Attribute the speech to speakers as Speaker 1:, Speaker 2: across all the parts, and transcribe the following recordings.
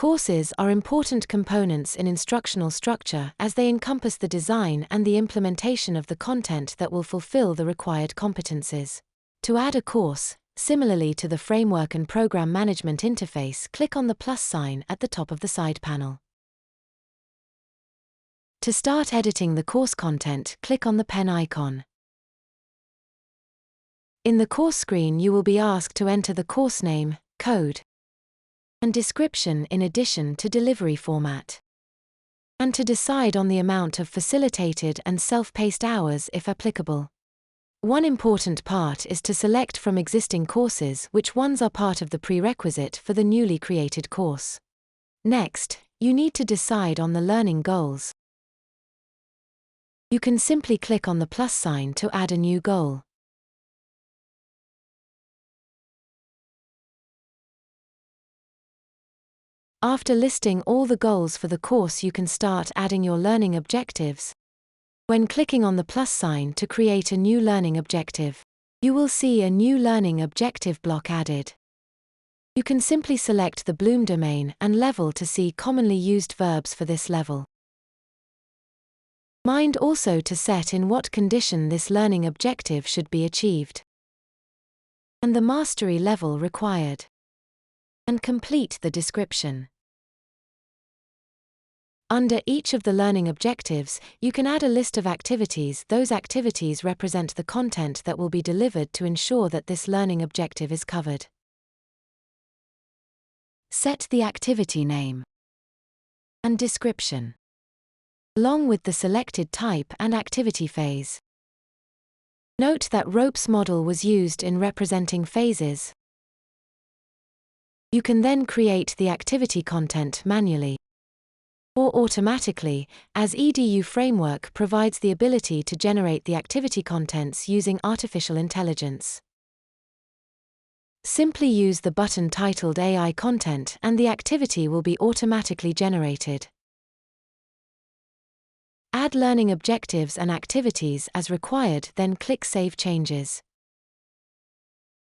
Speaker 1: Courses are important components in instructional structure as they encompass the design and the implementation of the content that will fulfill the required competencies. To add a course, similarly to the Framework and Program Management interface, click on the plus sign at the top of the side panel. To start editing the course content, click on the pen icon. In the course screen, you will be asked to enter the course name, code, and description in addition to delivery format, and to decide on the amount of facilitated and self-paced hours if applicable. One important part is to select from existing courses which ones are part of the prerequisite for the newly created course. Next, you need to decide on the learning goals. You can simply click on the plus sign to add a new goal. After listing all the goals for the course, you can start adding your learning objectives. When clicking on the plus sign to create a new learning objective, you will see a new learning objective block added. You can simply select the Bloom domain and level to see commonly used verbs for this level. Mind also to set in what condition this learning objective should be achieved, and the mastery level required, and complete the description. Under each of the learning objectives, you can add a list of activities. Those activities represent the content that will be delivered to ensure that this learning objective is covered. Set the activity name and description, along with the selected type and activity phase. Note that ropes model was used in representing phases. You can then create the activity content manually or automatically, as Edu Framework provides the ability to generate the activity contents using artificial intelligence. Simply use the button titled AI Content and the activity will be automatically generated. Add learning objectives and activities as required, then click Save Changes.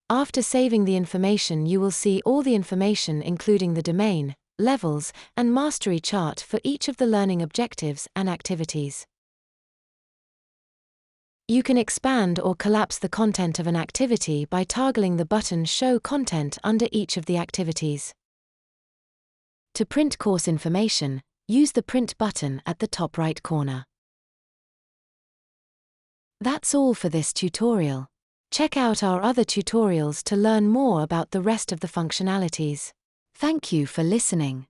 Speaker 1: After saving the information, you will see all the information including the domain, levels, and mastery chart for each of the learning objectives and activities. You can expand or collapse the content of an activity by toggling the button Show Content under each of the activities. To print course information, use the Print button at the top right corner. That's all for this tutorial. Check out our other tutorials to learn more about the rest of the functionalities. Thank you for listening.